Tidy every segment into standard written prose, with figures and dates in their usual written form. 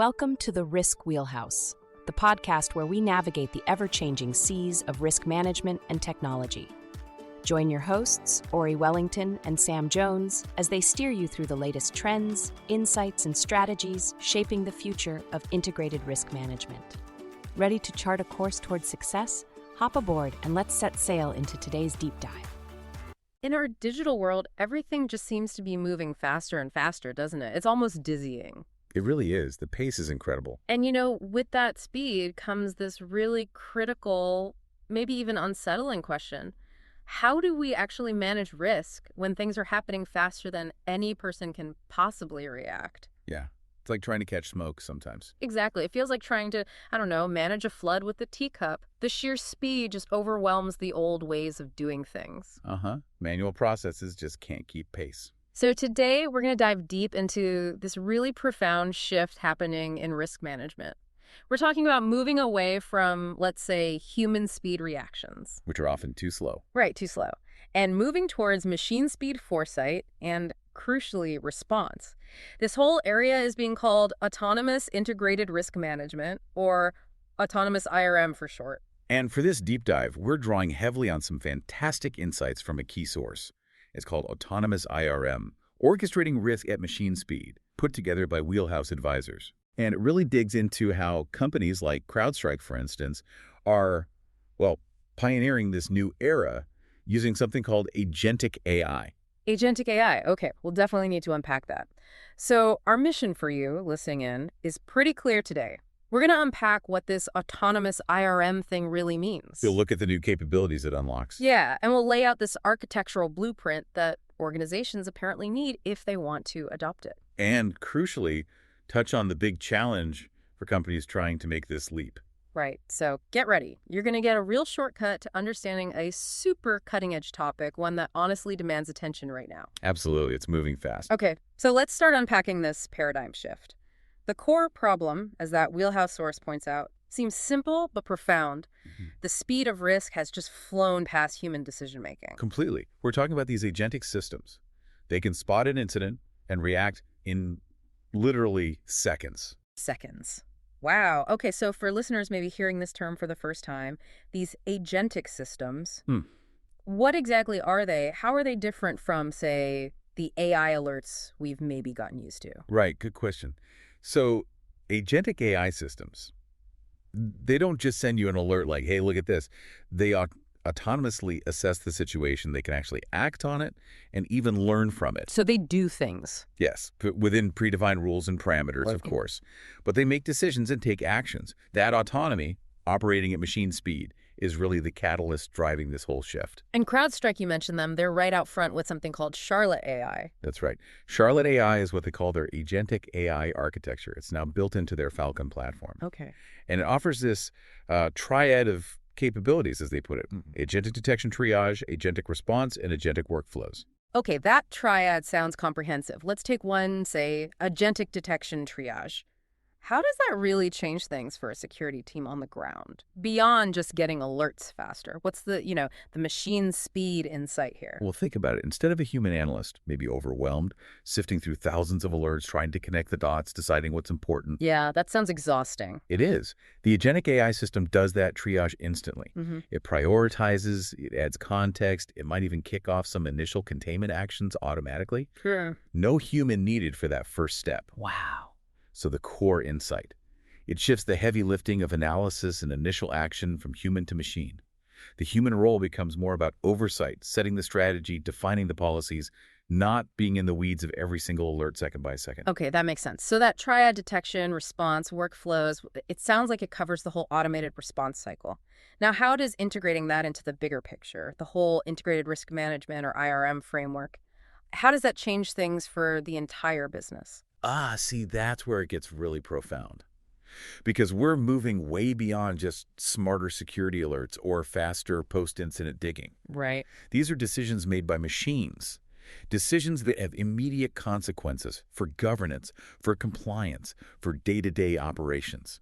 Welcome to the Risk Wheelhouse, the podcast where we navigate the ever-changing seas of risk management and technology. Join your hosts, Ori Wellington and Sam Jones, as they steer you through the latest trends, insights, and strategies shaping the future of integrated risk management. Ready to chart a course towards success? Hop aboard and let's set sail into today's deep dive. In our digital world, everything just seems to be moving faster and faster, doesn't it? It's almost dizzying. It really is. The pace is incredible. And with that speed comes this really critical, maybe even unsettling question. How do we actually manage risk when things are happening faster than any person can possibly react? Yeah. It's like trying to catch smoke sometimes. Exactly. It feels like trying to, manage a flood with a teacup. The sheer speed just overwhelms the old ways of doing things. Manual processes just can't keep pace. So today, we're going to dive deep into this really profound shift happening in risk management. We're talking about moving away from, let's say, human speed reactions. Which are often too slow. Right, too slow. And moving towards machine speed foresight and, crucially, response. This whole area is being called autonomous integrated risk management, or autonomous IRM for short. And for this deep dive, we're drawing heavily on some fantastic insights from a key source. It's called Autonomous IRM, Orchestrating Risk at Machine Speed, put together by Wheelhouse Advisors. And it really digs into how companies like CrowdStrike, for instance, are, pioneering this new era using something called agentic AI. Agentic AI. Okay, we'll definitely need to unpack that. So our mission for you listening in is pretty clear today. We're going to unpack what this autonomous IRM thing really means. We'll look at the new capabilities it unlocks. Yeah, and we'll lay out this architectural blueprint that organizations apparently need if they want to adopt it. And crucially, touch on the big challenge for companies trying to make this leap. Right, so get ready. You're going to get a real shortcut to understanding a super cutting-edge topic, one that honestly demands attention right now. Absolutely, it's moving fast. Okay, so let's start unpacking this paradigm shift. The core problem, as that Wheelhouse source points out, seems simple but profound. The speed of risk has just flown past human decision-making. Completely. We're talking about these agentic systems. They can spot an incident and react in literally seconds. Seconds. Wow. Okay, so for listeners maybe hearing this term for the first time, these agentic systems, what exactly are they? How are they different from, say, the AI alerts we've maybe gotten used to? Right, good question. So agentic AI systems, they don't just send you an alert like, hey, look at this. They autonomously assess the situation. They can actually act on it and even learn from it. So they do things. Yes, within predefined rules and parameters, of course. But they make decisions and take actions. That autonomy, operating at machine speed, is really the catalyst driving this whole shift. And CrowdStrike, you mentioned them, they're right out front with something called Charlotte AI. That's right. Charlotte AI is what they call their agentic AI architecture. It's now built into their Falcon platform. Okay. And it offers this triad of capabilities, as they put it. Agentic detection triage, agentic response, and agentic workflows. Okay, that triad sounds comprehensive. Let's take one, say, agentic detection triage. How does that really change things for a security team on the ground, beyond just getting alerts faster? What's the machine speed insight here? Well, think about it. Instead of a human analyst, maybe overwhelmed, sifting through thousands of alerts, trying to connect the dots, deciding what's important. Yeah, that sounds exhausting. It is. The agentic AI system does that triage instantly. It prioritizes, it adds context, it might even kick off some initial containment actions automatically. Sure. No human needed for that first step. Wow. So the core insight. It shifts the heavy lifting of analysis and initial action from human to machine. The human role becomes more about oversight, setting the strategy, defining the policies, not being in the weeds of every single alert second by second. Okay, that makes sense. So that triad detection, response, workflows, it sounds like it covers the whole automated response cycle. Now, how does integrating that into the bigger picture, the whole integrated risk management or IRM framework, how does that change things for the entire business? See, that's where it gets really profound. Because we're moving way beyond just smarter security alerts or faster post-incident digging. Right. These are decisions made by machines. Decisions that have immediate consequences for governance, for compliance, for day-to-day operations.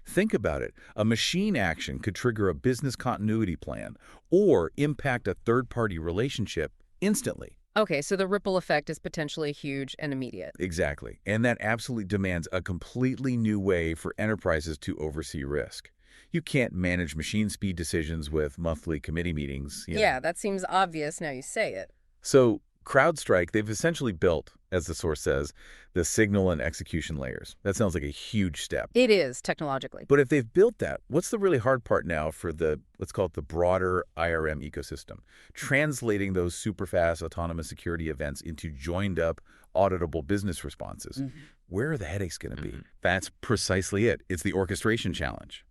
Think about it. A machine action could trigger a business continuity plan or impact a third-party relationship instantly. Okay, so the ripple effect is potentially huge and immediate. Exactly. And that absolutely demands a completely new way for enterprises to oversee risk. You can't manage machine speed decisions with monthly committee meetings. Yeah, that seems obvious now you say it. So CrowdStrike, they've essentially built, as the source says, the signal and execution layers. That sounds like a huge step. It is, technologically. But if they've built that, what's the really hard part now for the, let's call it the broader IRM ecosystem? Translating those super fast autonomous security events into joined up, auditable business responses. Where are the headaches going to be? That's precisely it. It's the orchestration challenge.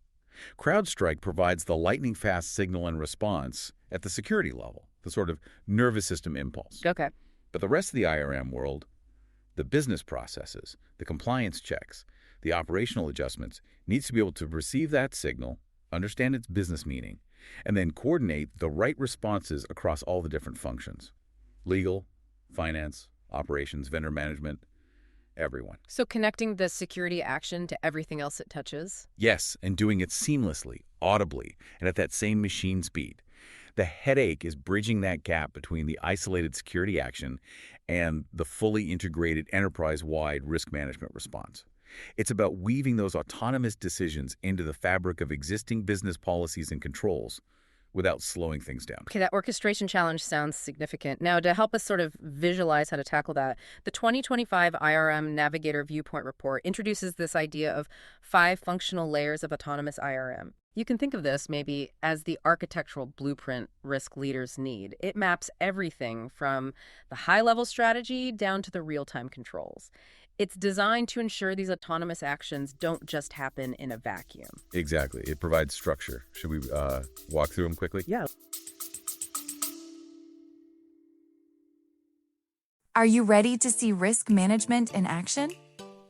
CrowdStrike provides the lightning-fast signal and response at the security level, the sort of nervous system impulse. Okay. But the rest of the IRM world, the business processes, the compliance checks, the operational adjustments, needs to be able to receive that signal, understand its business meaning, and then coordinate the right responses across all the different functions. Legal, finance, operations, vendor management, everyone. So connecting the security action to everything else it touches? Yes, and doing it seamlessly, audibly, and at that same machine speed. The headache is bridging that gap between the isolated security action and the fully integrated enterprise-wide risk management response. It's about weaving those autonomous decisions into the fabric of existing business policies and controls without slowing things down. Okay, that orchestration challenge sounds significant. Now, to help us sort of visualize how to tackle that, the 2025 IRM Navigator Viewpoint Report introduces this idea of 5 functional layers of autonomous IRM. You can think of this maybe as the architectural blueprint risk leaders need. It maps everything from the high-level strategy down to the real-time controls. It's designed to ensure these autonomous actions don't just happen in a vacuum. Exactly. It provides structure. Should we walk through them quickly? Yeah. Are you ready to see risk management in action?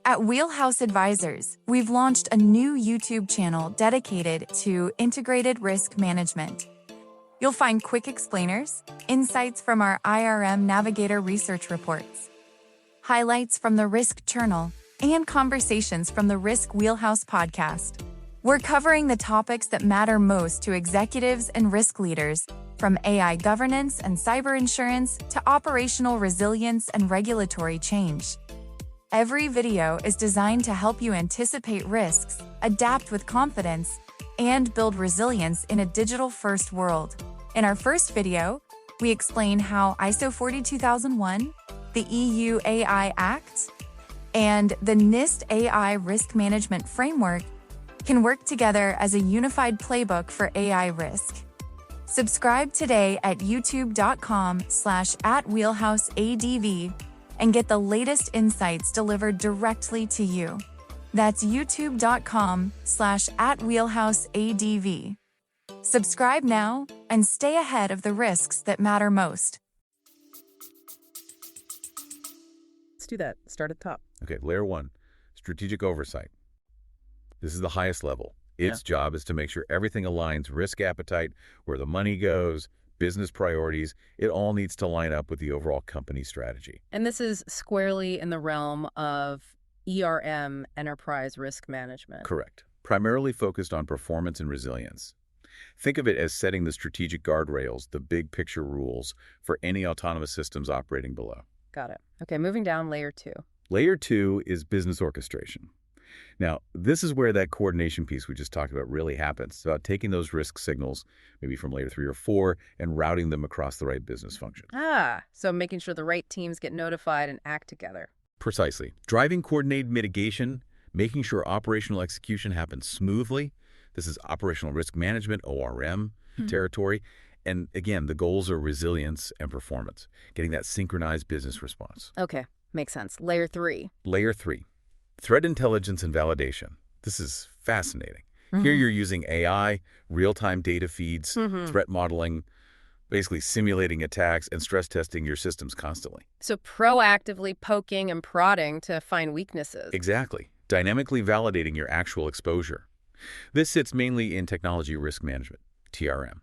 At Wheelhouse Advisors, we've launched a new YouTube channel dedicated to integrated risk management. You'll find quick explainers, insights from our IRM Navigator research reports, highlights from the Risk Journal, and conversations from the Risk Wheelhouse podcast. We're covering the topics that matter most to executives and risk leaders, from AI governance and cyber insurance to operational resilience and regulatory change. Every video is designed to help you anticipate risks, adapt with confidence, and build resilience in a digital-first world. In our first video, we explain how ISO 42001, the EU AI Act, and the NIST AI Risk Management Framework can work together as a unified playbook for AI risk. Subscribe today at youtube.com/@wheelhouseadv and get the latest insights delivered directly to you. That's youtube.com/@wheelhouseadv. Subscribe now and stay ahead of the risks that matter most. Let's do that. Start at the top. Okay, layer 1, strategic oversight. This is the highest level. Its job is to make sure everything aligns, risk appetite, where the money goes, business priorities. It all needs to line up with the overall company strategy. And this is squarely in the realm of ERM, enterprise risk management. Correct. Primarily focused on performance and resilience. Think of it as setting the strategic guardrails, the big picture rules for any autonomous systems operating below. Got it. Okay, moving down, layer 2. Layer 2 is business orchestration. Now, this is where that coordination piece we just talked about really happens. It's about taking those risk signals, maybe from layer 3 or 4, and routing them across the right business function. So making sure the right teams get notified and act together. Precisely. Driving coordinated mitigation, making sure operational execution happens smoothly. This is operational risk management, ORM territory. And again, the goals are resilience and performance, getting that synchronized business response. Okay, makes sense. Layer 3. Layer 3, threat intelligence and validation. This is fascinating. Here you're using AI, real-time data feeds, threat modeling, basically simulating attacks and stress testing your systems constantly. So proactively poking and prodding to find weaknesses. Exactly. Dynamically validating your actual exposure. This sits mainly in technology risk management, TRM.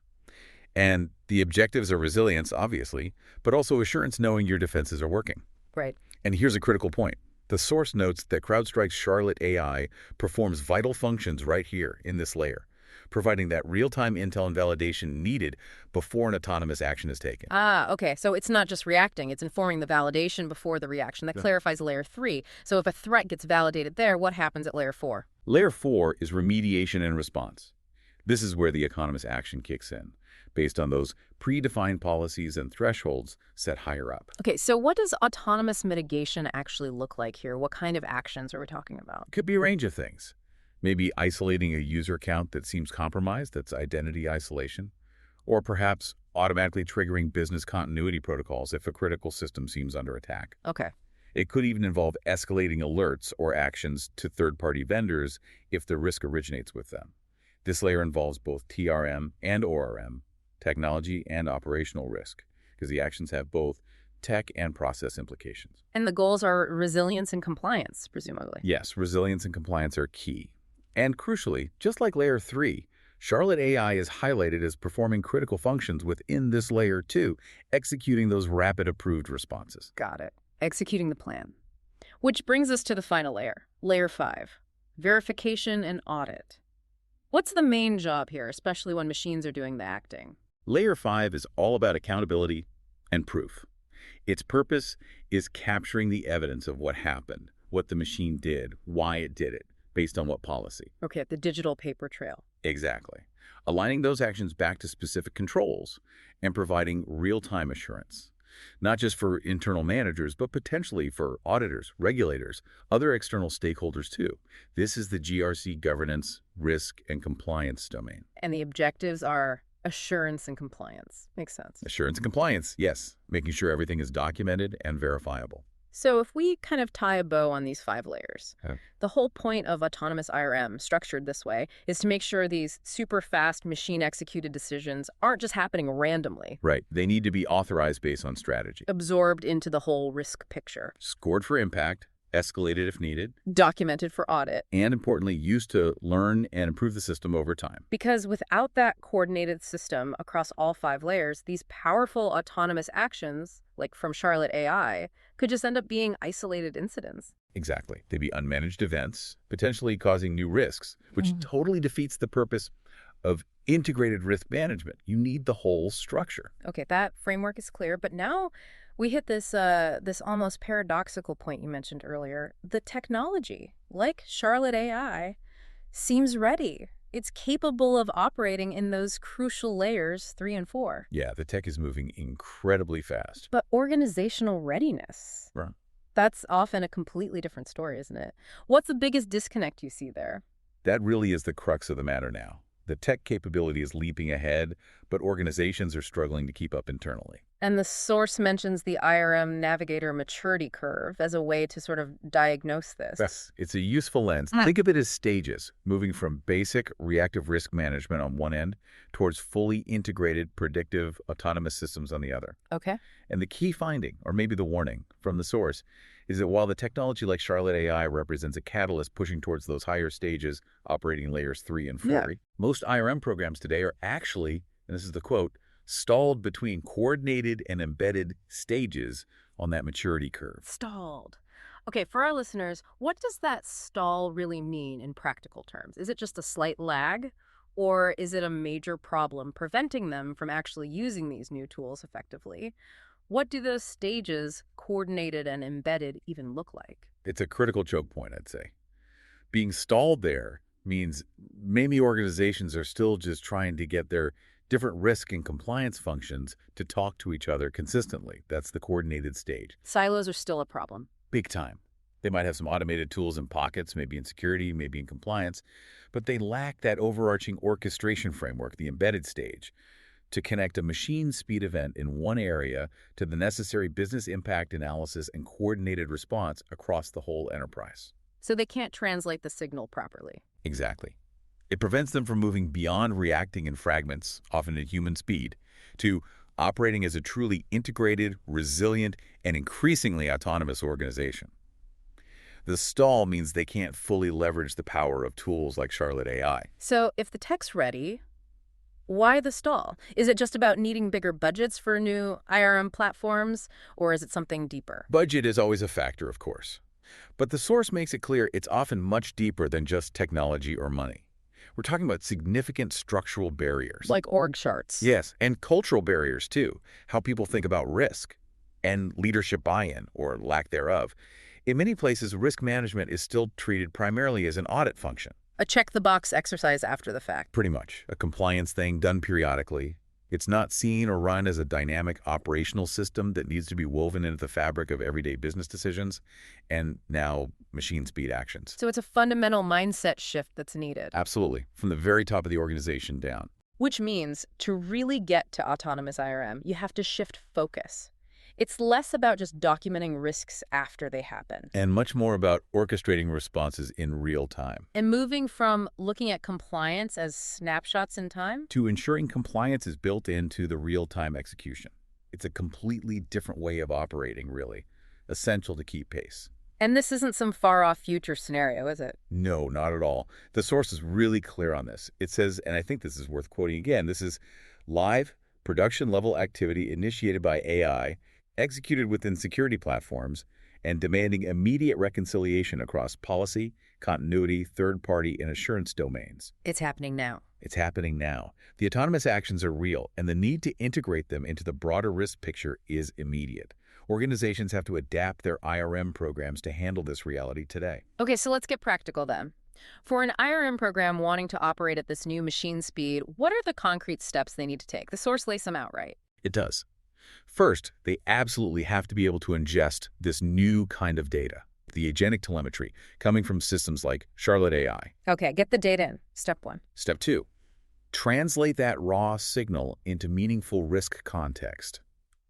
And the objectives are resilience, obviously, but also assurance knowing your defenses are working. Right. And here's a critical point. The source notes that CrowdStrike's Charlotte AI performs vital functions right here in this layer, providing that real-time intel and validation needed before an autonomous action is taken. Ah, okay. So it's not just reacting, it's informing the validation before the reaction. That clarifies layer 3. So if a threat gets validated there, what happens at layer 4? Layer 4 is remediation and response. This is where the autonomous action kicks in, based on those predefined policies and thresholds set higher up. Okay, so what does autonomous mitigation actually look like here? What kind of actions are we talking about? Could be a range of things. Maybe isolating a user account that seems compromised, that's identity isolation, or perhaps automatically triggering business continuity protocols if a critical system seems under attack. Okay. It could even involve escalating alerts or actions to third-party vendors if the risk originates with them. This layer involves both TRM and ORM, technology and operational risk, because the actions have both tech and process implications. And the goals are resilience and compliance, presumably. Yes, resilience and compliance are key. And crucially, just like layer 3, Charlotte AI is highlighted as performing critical functions within this layer 2, executing those rapid approved responses. Got it. Executing the plan. Which brings us to the final layer, layer 5, verification and audit. What's the main job here, especially when machines are doing the acting? Layer 5 is all about accountability and proof. Its purpose is capturing the evidence of what happened, what the machine did, why it did it, based on what policy. Okay, the digital paper trail. Exactly. Aligning those actions back to specific controls and providing real-time assurance. Not just for internal managers, but potentially for auditors, regulators, other external stakeholders too. This is the GRC governance, risk, and compliance domain. And the objectives are assurance and compliance. Makes sense. Assurance and compliance, yes. Making sure everything is documented and verifiable. So if we kind of tie a bow on these 5 layers, Yeah. the whole point of autonomous IRM, structured this way, is to make sure these super fast machine-executed decisions aren't just happening randomly. Right. They need to be authorized based on strategy. Absorbed into the whole risk picture. Scored for impact, escalated if needed, Documented for audit. and importantly, used to learn and improve the system over time. Because without that coordinated system across all 5 layers, these powerful autonomous actions, like from Charlotte AI, could just end up being isolated incidents. Exactly. They'd be unmanaged events, potentially causing new risks, which totally defeats the purpose of integrated risk management. You need the whole structure. Okay, that framework is clear, but now we hit this almost paradoxical point you mentioned earlier. The technology, like Charlotte AI, seems ready. It's capable of operating in those crucial layers 3 and 4. Yeah, the tech is moving incredibly fast. But organizational readiness, Right. that's often a completely different story, isn't it? What's the biggest disconnect you see there? That really is the crux of the matter now. The tech capability is leaping ahead, but organizations are struggling to keep up internally. And the source mentions the IRM Navigator maturity curve as a way to sort of diagnose this. Yes, it's a useful lens. Think of it as stages, moving from basic reactive risk management on one end towards fully integrated predictive autonomous systems on the other. Okay. And the key finding, or maybe the warning from the source, is that while the technology like Charlotte AI represents a catalyst pushing towards those higher stages, operating layers 3 and 4, most IRM programs today are actually, and this is the quote, stalled between coordinated and embedded stages on that maturity curve. Stalled. Okay, for our listeners, what does that stall really mean in practical terms? Is it just a slight lag, or is it a major problem preventing them from actually using these new tools effectively? What do those stages, coordinated and embedded, even look like? It's a critical choke point, I'd say. Being stalled there means maybe organizations are still just trying to get their different risk and compliance functions to talk to each other consistently. That's the coordinated stage. Silos are still a problem. Big time. They might have some automated tools in pockets, maybe in security, maybe in compliance, but they lack that overarching orchestration framework, the embedded stage, to connect a machine speed event in one area to the necessary business impact analysis and coordinated response across the whole enterprise. So they can't translate the signal properly. Exactly. It prevents them from moving beyond reacting in fragments, often at human speed, to operating as a truly integrated, resilient, and increasingly autonomous organization. The stall means they can't fully leverage the power of tools like Charlotte AI. So if the tech's ready, why the stall? Is it just about needing bigger budgets for new IRM platforms, or is it something deeper? Budget is always a factor, of course. But the source makes it clear it's often much deeper than just technology or money. We're talking about significant structural barriers. Like org charts. Yes, and cultural barriers too. How people think about risk and leadership buy-in or lack thereof. In many places, risk management is still treated primarily as an audit function. A check-the-box exercise after the fact. Pretty much. A compliance thing done periodically. It's not seen or run as a dynamic operational system that needs to be woven into the fabric of everyday business decisions and now machine speed actions. So it's a fundamental mindset shift that's needed. Absolutely. From the very top of the organization down. Which means to really get to autonomous IRM, you have to shift focus. It's less about just documenting risks after they happen. And much more about orchestrating responses in real time. And moving from looking at compliance as snapshots in time to ensuring compliance is built into the real-time execution. It's a completely different way of operating, really. Essential to keep pace. And this isn't some far-off future scenario, is it? No, not at all. The source is really clear on this. It says, and I think this is worth quoting again, this is live, production-level activity initiated by AI, executed within security platforms, and demanding immediate reconciliation across policy, continuity, third-party, and assurance domains. It's happening now. It's happening now. The autonomous actions are real, and the need to integrate them into the broader risk picture is immediate. Organizations have to adapt their IRM programs to handle this reality today. Okay, so let's get practical then. For an IRM program wanting to operate at this new machine speed, what are the concrete steps they need to take? The source lays them out, right? It does. First, they absolutely have to be able to ingest this new kind of data, the agentic telemetry, coming from systems like Charlotte AI. Okay, get the data in. Step 1. Step 2, translate that raw signal into meaningful risk context.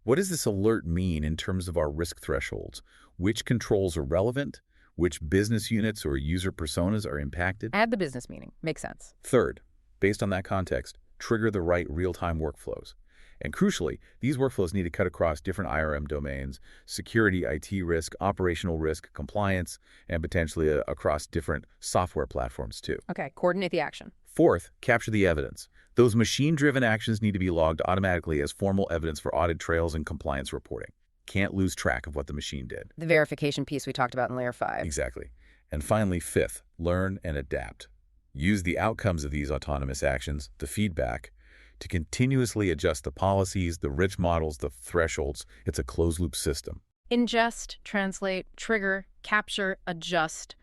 What does this alert mean in terms of our risk thresholds? Which controls are relevant? Which business units or user personas are impacted? Add the business meaning. Makes sense. Third, based on that context, trigger the right real-time workflows. And crucially, these workflows need to cut across different IRM domains, security, IT risk, operational risk, compliance, and potentially across different software platforms too. Okay, coordinate the action. Fourth, capture the evidence. Those machine-driven actions need to be logged automatically as formal evidence for audit trails and compliance reporting. Can't lose track of what the machine did. The verification piece we talked about in layer 5. Exactly. And finally, fifth, learn and adapt. Use the outcomes of these autonomous actions, the feedback, to continuously adjust the policies, the rich models, the thresholds. It's a closed-loop system. Ingest, translate, trigger, capture, adjust.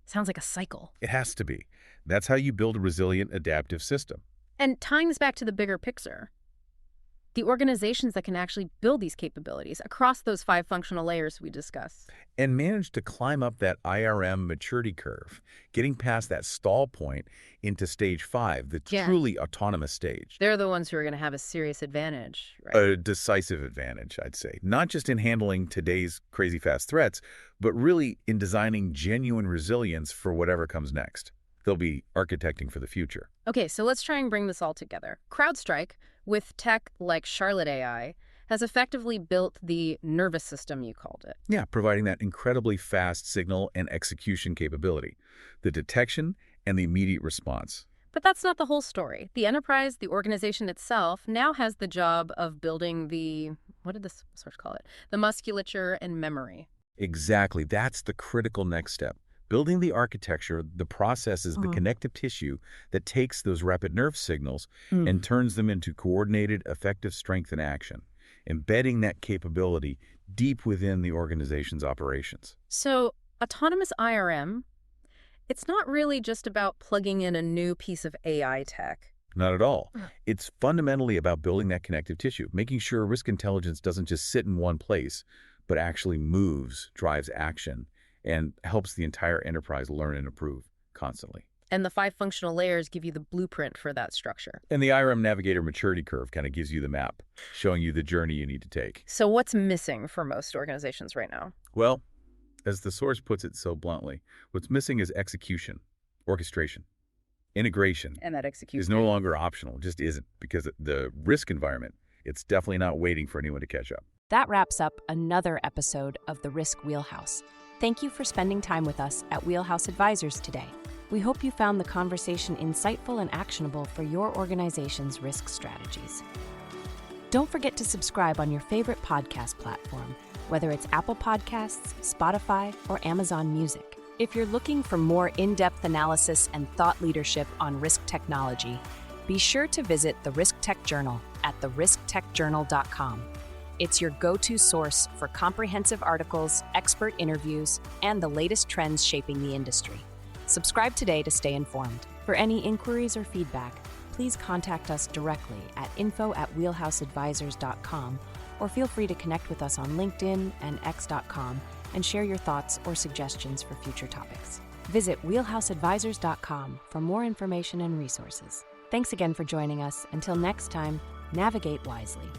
Sounds like a cycle. It has to be. That's how you build a resilient, adaptive system. And tying this back to the bigger picture, the organizations that can actually build these capabilities across those 5 functional layers we discussed. And manage to climb up that IRM maturity curve, getting past that stall point into stage 5, the truly autonomous stage. They're the ones who are going to have a serious advantage, right? A decisive advantage, I'd say. Not just in handling today's crazy fast threats, but really in designing genuine resilience for whatever comes next. They'll be architecting for the future. Okay, so let's try and bring this all together. CrowdStrike, with tech like Charlotte AI, has effectively built the nervous system, you called it. Yeah, providing that incredibly fast signal and execution capability, the detection and the immediate response. But that's not the whole story. The enterprise, the organization itself, now has the job of building the, what did this source call it? The musculature and memory. Exactly. That's the critical next step. Building the architecture, the processes, the connective tissue that takes those rapid nerve signals and turns them into coordinated, effective strength and action, embedding that capability deep within the organization's operations. So autonomous IRM, it's not really just about plugging in a new piece of AI tech. Not at all. It's fundamentally about building that connective tissue, making sure risk intelligence doesn't just sit in one place, but actually moves, drives action, and helps the entire enterprise learn and improve constantly. And the 5 functional layers give you the blueprint for that structure. And the IRM Navigator maturity curve kind of gives you the map, showing you the journey you need to take. So what's missing for most organizations right now? Well, as the source puts it so bluntly, what's missing is execution, orchestration, integration. And that execution is no longer optional, it just isn't, because the risk environment, it's definitely not waiting for anyone to catch up. That wraps up another episode of the Risk Wheelhouse. Thank you for spending time with us at Wheelhouse Advisors today. We hope you found the conversation insightful and actionable for your organization's risk strategies. Don't forget to subscribe on your favorite podcast platform, whether it's Apple Podcasts, Spotify, or Amazon Music. If you're looking for more in-depth analysis and thought leadership on risk technology, be sure to visit the Risk Tech Journal at therisktechjournal.com. It's your go-to source for comprehensive articles, expert interviews, and the latest trends shaping the industry. Subscribe today to stay informed. For any inquiries or feedback, please contact us directly at info@wheelhouseadvisors.com, or feel free to connect with us on LinkedIn and x.com and share your thoughts or suggestions for future topics. Visit wheelhouseadvisors.com for more information and resources. Thanks again for joining us. Until next time, navigate wisely.